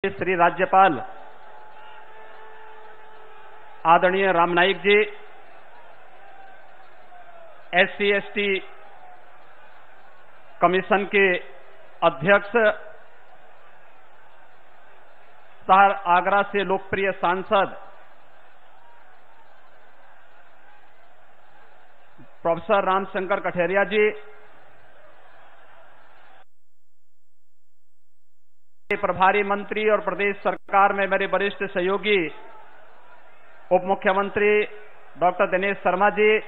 श्री राज्यपाल आदरणीय राम नाईक जी, SC/ST commission के अध्यक्ष, शहर आगरा से लोकप्रिय सांसद प्रोफेसर रामशंकर कठेरिया जी, प्रभारी मंत्री और प्रदेश सरकार में मेरे वरिष्ठ सहयोगी उप मुख्यमंत्री डॉक्टर दिनेश शर्मा जी,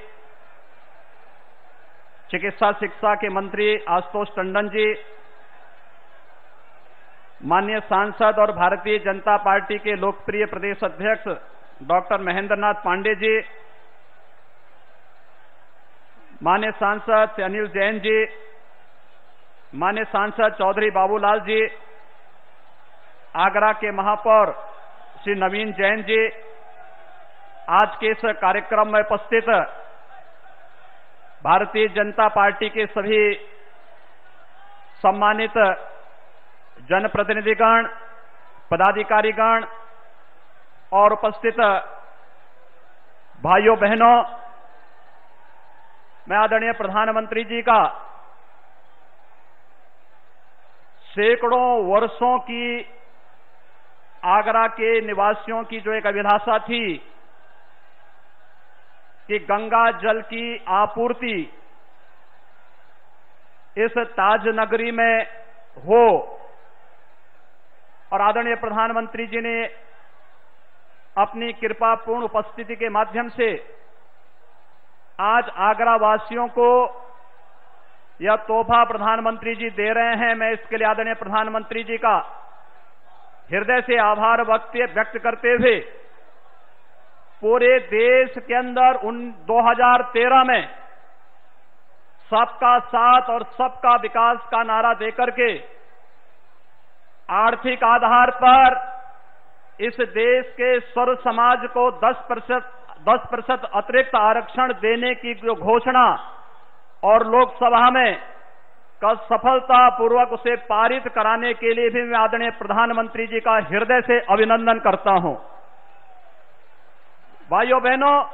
चिकित्सा शिक्षा के मंत्री आशुतोष टंडन जी, माननीय सांसद और भारतीय जनता पार्टी के लोकप्रिय प्रदेश अध्यक्ष डॉक्टर महेंद्र नाथ पांडे जी, माननीय सांसद श्री अनिल जैन जी, माननीय सांसद चौधरी बाबूलाल जी, आगरा के महापौर श्री नवीन जैन जी, आज के इस कार्यक्रम में उपस्थित भारतीय जनता पार्टी के सभी सम्मानित जनप्रतिनिधिगण, पदाधिकारीगण और उपस्थित भाइयों बहनों, मैं आदरणीय प्रधानमंत्री जी का सैकड़ों वर्षों की आगरा के निवासियों की जो एक अभिलाषा थी कि गंगा जल की आपूर्ति इस ताज नगरी में हो, और आदरणीय प्रधानमंत्री जी ने अपनी कृपापूर्ण उपस्थिति के माध्यम से आज आगरा वासियों को यह तोहफा प्रधानमंत्री जी दे रहे हैं। मैं इसके लिए आदरणीय प्रधानमंत्री जी का हृदय से आभार व्यक्त करते हुए पूरे देश के अंदर 2013 में सबका साथ और सबका विकास का नारा देकर के आर्थिक आधार पर इस देश के सर्व समाज को 10% अतिरिक्त आरक्षण देने की जो घोषणा और लोकसभा में का सफलतापूर्वक उसे पारित कराने के लिए भी मैं आदरणीय प्रधानमंत्री जी का हृदय से अभिनंदन करता हूं। भाइयों बहनों,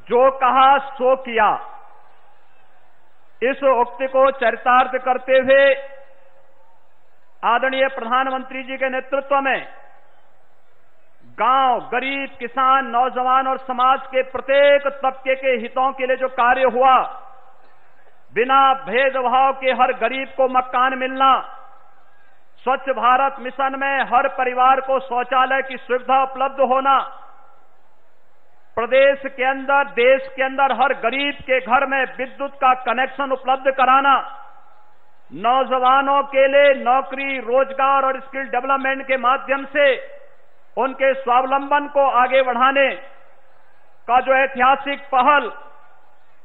जो कहा सो किया, इस उक्ति को चरितार्थ करते हुए आदरणीय प्रधानमंत्री जी के नेतृत्व में गांव, गरीब, किसान, नौजवान और समाज के प्रत्येक तबके के हितों के लिए जो कार्य हुआ, बिना भेदभाव के हर गरीब को मकान मिलना, स्वच्छ भारत मिशन में हर परिवार को शौचालय की सुविधा उपलब्ध होना, प्रदेश के अंदर, देश के अंदर हर गरीब के घर में विद्युत का कनेक्शन उपलब्ध कराना, नौजवानों के लिए नौकरी, रोजगार और स्किल डेवलपमेंट के माध्यम से उनके स्वावलंबन को आगे बढ़ाने का जो ऐतिहासिक पहल,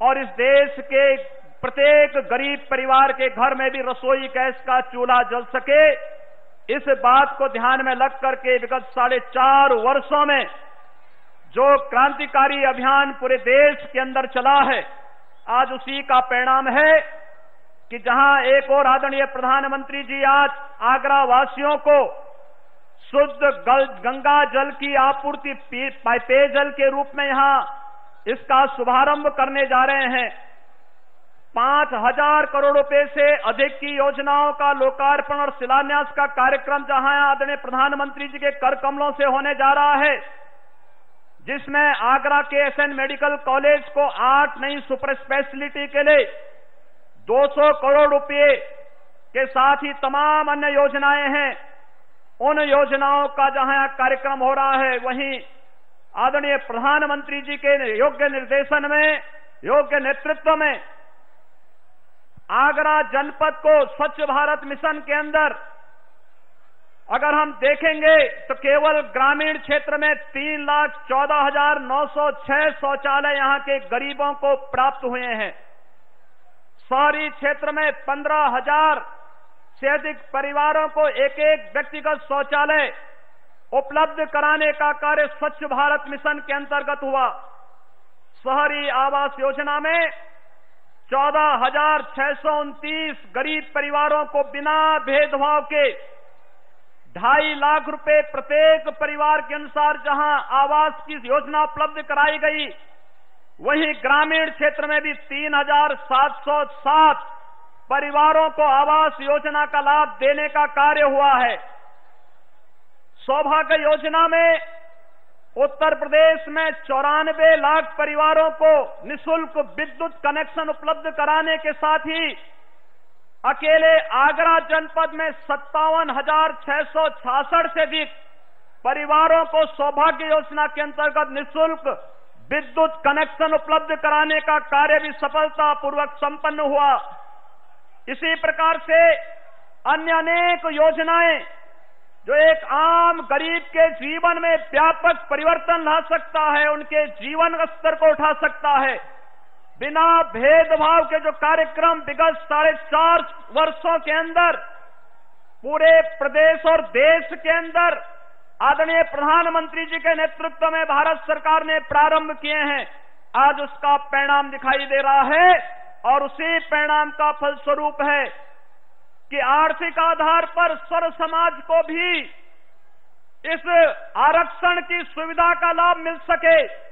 और इस देश के प्रत्येक गरीब परिवार के घर में भी रसोई गैस का चूल्हा जल सके, इस बात को ध्यान में रख करके विगत 4.5 वर्षों में जो क्रांतिकारी अभियान पूरे देश के अंदर चला है, आज उसी का परिणाम है कि जहां एक और आदरणीय प्रधानमंत्री जी आज आगरा वासियों को शुद्ध गंगा जल की आपूर्ति पेयजल के रूप में यहां इसका शुभारंभ करने जा रहे हैं। 5,000 करोड़ रुपए से अधिक की योजनाओं का लोकार्पण और शिलान्यास का कार्यक्रम जहां आदरणीय प्रधानमंत्री जी के कर कमलों से होने जा रहा है, जिसमें आगरा के SN मेडिकल कॉलेज को 8 नई सुपर स्पेशलिटी के लिए 200 करोड़ रुपए के साथ ही तमाम अन्य योजनाएं हैं, उन योजनाओं का जहां कार्यक्रम हो रहा है, वहीं आदरणीय प्रधानमंत्री जी के योग्य निर्देशन में, योग्य नेतृत्व में आगरा जनपद को स्वच्छ भारत मिशन के अंदर अगर हम देखेंगे तो केवल ग्रामीण क्षेत्र में 3,14,906 शौचालय यहां के गरीबों को प्राप्त हुए हैं। शहरी क्षेत्र में 15,000 से अधिक परिवारों को एक व्यक्तिगत शौचालय उपलब्ध कराने का कार्य स्वच्छ भारत मिशन के अंतर्गत हुआ। शहरी आवास योजना में 14,629 गरीब परिवारों को बिना भेदभाव के 2.5 लाख रुपए प्रत्येक परिवार के अनुसार जहां आवास की योजना उपलब्ध कराई गई, वहीं ग्रामीण क्षेत्र में भी 3,707 परिवारों को आवास योजना का लाभ देने का कार्य हुआ है। सौभाग्य योजना में उत्तर प्रदेश में 94 लाख परिवारों को निःशुल्क विद्युत कनेक्शन उपलब्ध कराने के साथ ही अकेले आगरा जनपद में 57,666 से अधिक परिवारों को सौभाग्य योजना के अंतर्गत निःशुल्क विद्युत कनेक्शन उपलब्ध कराने का कार्य भी सफलतापूर्वक संपन्न हुआ। इसी प्रकार से अन्य अनेक योजनाएं जो एक आम गरीब के जीवन में व्यापक परिवर्तन ला सकता है, उनके जीवन स्तर को उठा सकता है, बिना भेदभाव के जो कार्यक्रम विगत 4.5 वर्षों के अंदर पूरे प्रदेश और देश के अंदर आदरणीय प्रधानमंत्री जी के नेतृत्व में भारत सरकार ने प्रारंभ किए हैं, आज उसका परिणाम दिखाई दे रहा है। और उसी परिणाम का फलस्वरूप है कि आर्थिक आधार पर सर्व समाज को भी इस आरक्षण की सुविधा का लाभ मिल सके।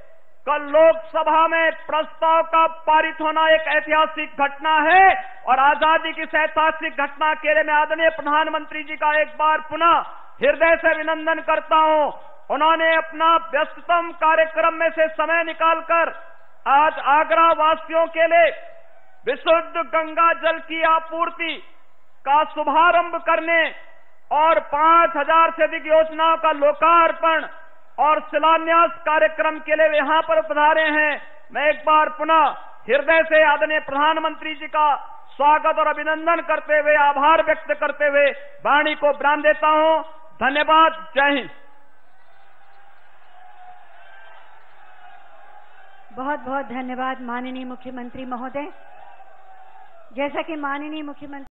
कल लोकसभा में प्रस्ताव का पारित होना एक ऐतिहासिक घटना है और आजादी की इस ऐतिहासिक घटना के लिए मैं आदरणीय प्रधानमंत्री जी का एक बार पुनः हृदय से अभिनंदन करता हूं। उन्होंने अपना व्यस्ततम कार्यक्रम में से समय निकालकर आज आगरा वासियों के लिए विशुद्ध गंगा जल की आपूर्ति का शुभारंभ करने और 5,000 से अधिक योजनाओं का लोकार्पण और शिलान्यास कार्यक्रम के लिए वे यहां पर पधारे हैं। मैं एक बार पुनः हृदय से आदरणीय प्रधानमंत्री जी का स्वागत और अभिनंदन करते हुए, आभार व्यक्त करते हुए वाणी को विराम देता हूं। धन्यवाद। जय हिंद। बहुत बहुत धन्यवाद माननीय मुख्यमंत्री महोदय। जैसा कि माननीय मुख्यमंत्री